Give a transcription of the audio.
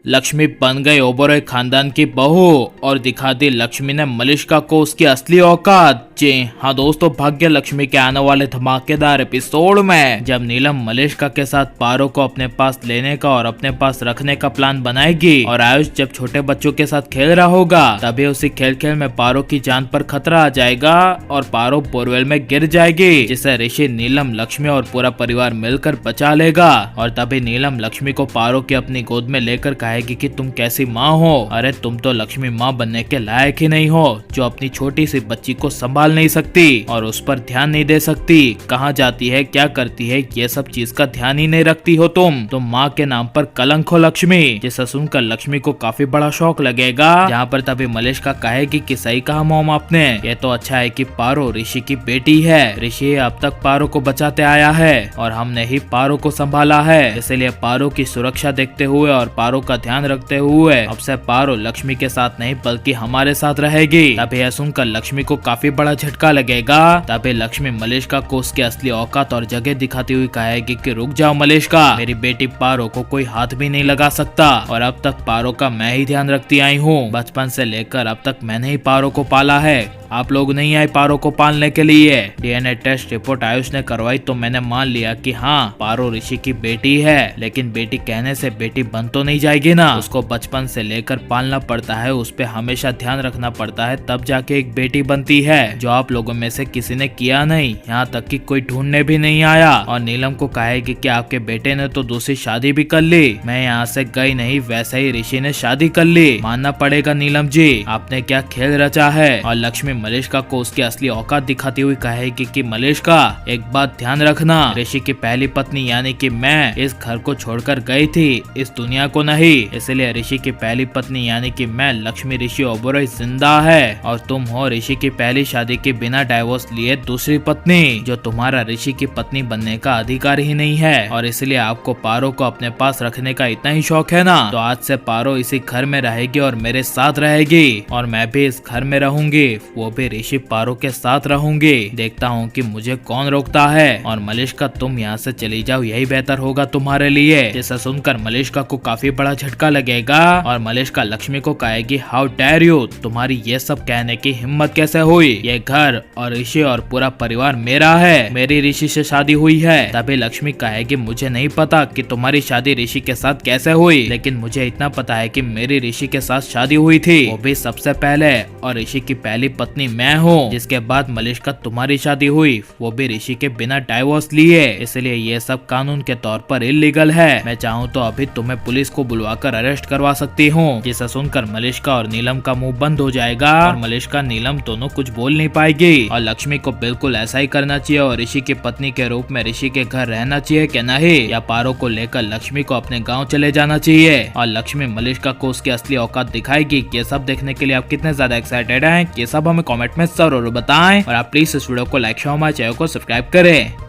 लक्ष्मी बन गई ओबेरॉय खानदान की बहू और दिखा दी लक्ष्मी ने मलिष्का को उसकी असली औकात। जी हाँ दोस्तों, भाग्य लक्ष्मी के आने वाले धमाकेदार एपिसोड में जब नीलम मलिष्का के साथ पारो को अपने पास लेने का और अपने पास रखने का प्लान बनाएगी और आयुष जब छोटे बच्चों के साथ खेल रहा होगा तभी उसी खेल खेल में पारो की जान पर खतरा आ जाएगा और पारो बोरवेल में गिर जाएगी, जिसे ऋषि, नीलम, लक्ष्मी और पूरा परिवार मिलकर बचा लेगा। और तभी नीलम लक्ष्मी को पारो की अपनी गोद में लेकर कहेगी कि तुम कैसी माँ हो, अरे तुम तो लक्ष्मी माँ बनने के लायक ही नहीं हो, जो अपनी छोटी सी बच्ची को संभाल नहीं सकती और उस पर ध्यान नहीं दे सकती, कहाँ जाती है, क्या करती है, ये सब चीज का ध्यान ही नहीं रखती हो तुम माँ के नाम पर कलंक हो लक्ष्मी। जिसे सुनकर लक्ष्मी को काफी बड़ा शौक लगेगा। यहाँ पर तभी मलिष्का कहेगी कि सही कहा मॉम आपने, ये तो अच्छा है कि पारो ऋषि की बेटी है, ऋषि अब तक पारो को बचाते आया है और हमने ही पारो को संभाला है, इसलिए पारो की सुरक्षा देखते हुए और पारो का ध्यान रखते हुए अब से पारो लक्ष्मी के साथ नहीं बल्कि हमारे साथ रहेगी। तभी यह सुनकर लक्ष्मी को काफी बड़ा झटका लगेगा। तभी लक्ष्मी मलिष्का को उसकी असली औकात और जगह दिखाती हुई कहेगी कि रुक जाओ मलिष्का, मेरी बेटी पारो को कोई हाथ भी नहीं लगा सकता और अब तक पारो का मैं ही ध्यान रखती आई हूँ, बचपन से लेकर अब तक मैंने ही पारो को पाला है, आप लोग नहीं आए पारो को पालने के लिए। डीएनए टेस्ट रिपोर्ट आयुष ने करवाई तो मैंने मान लिया कि हाँ पारो ऋषि की बेटी है, लेकिन बेटी कहने से बेटी बन तो नहीं जाएगी ना, उसको बचपन से लेकर पालना पड़ता है, उस पे हमेशा ध्यान रखना पड़ता है, तब जाके एक बेटी बनती है, जो आप लोगों में से किसी ने किया नहीं, यहाँ तक कि कोई ढूंढने भी नहीं आया। और नीलम को कहेगी कि आपके बेटे ने तो दूसरी शादी भी कर ली, मैं यहाँ से गई नहीं, वैसे ही ऋषि ने शादी कर ली, मानना पड़ेगा नीलम जी, आपने क्या खेल रचा है। और लक्ष्मी मलिष्का को उसकी असली औकात दिखाती हुई कहेगी कि मलिष्का एक बात ध्यान रखना, ऋषि की पहली पत्नी यानी कि मैं इस घर को छोड़कर गई थी, इस दुनिया को नहीं, इसलिए ऋषि की पहली पत्नी यानी कि मैं लक्ष्मी ऋषि ओबेरॉय जिंदा है और तुम हो ऋषि की पहली शादी के बिना डाइवोर्स लिए दूसरी पत्नी, जो तुम्हारा ऋषि की पत्नी बनने का अधिकार ही नहीं है। और इसलिए आपको पारो को अपने पास रखने का इतना ही शौक है ना, तो आज से पारो इसी घर में रहेगी और मेरे साथ रहेगी और मैं भी इस घर में रहूंगी, वो भी ऋषि पारो के साथ रहूंगी, देखता हूँ कि मुझे कौन रोकता है। और मलिष्का तुम यहाँ से चली जाओ, यही बेहतर होगा तुम्हारे लिए। जिसे सुनकर मलिष्का को काफी बड़ा झटका लगेगा और मलिष्का लक्ष्मी को कहेगी हाउ डेयर यू, तुम्हारी ये सब कहने की हिम्मत कैसे हुई, ये घर और ऋषि और पूरा परिवार मेरा है, मेरी ऋषि से शादी हुई है। तभी लक्ष्मी कहेगी मुझे नहीं पता कि तुम्हारी शादी ऋषि के साथ कैसे हुई, लेकिन मुझे इतना पता है कि मेरी ऋषि के साथ शादी हुई थी, वो भी सबसे पहले, और ऋषि की पहली पत्नी मैं हूँ, जिसके बाद मलिष्का तुम्हारी शादी हुई, वो भी ऋषि के बिना डाइवोर्स लिए, इसलिए ये सब कानून के तौर पर इलीगल है, मैं चाहूँ तो अभी तुम्हें पुलिस को बुलवाकर अरेस्ट करवा सकती हूँ। जिसे सुनकर मलिष्का और नीलम का मुंह बंद हो जाएगा और मलिष्का नीलम दोनों कुछ बोल नहीं पाएगी। और लक्ष्मी को बिल्कुल ऐसा ही करना चाहिए और ऋषि की पत्नी के रूप में ऋषि के घर रहना चाहिए क्या नहीं, या पारो को लेकर लक्ष्मी को अपने गाँव चले जाना चाहिए। और लक्ष्मी मलिष्का को उसकी असली औकात दिखाएगी। ये सब देखने के लिए आप कितने ज्यादा एक्साइटेड हैं, ये सब हमें कमेंट में जरूर बताएं और आप प्लीज इस वीडियो को लाइक शेयर हमारे चैनल को सब्सक्राइब करें।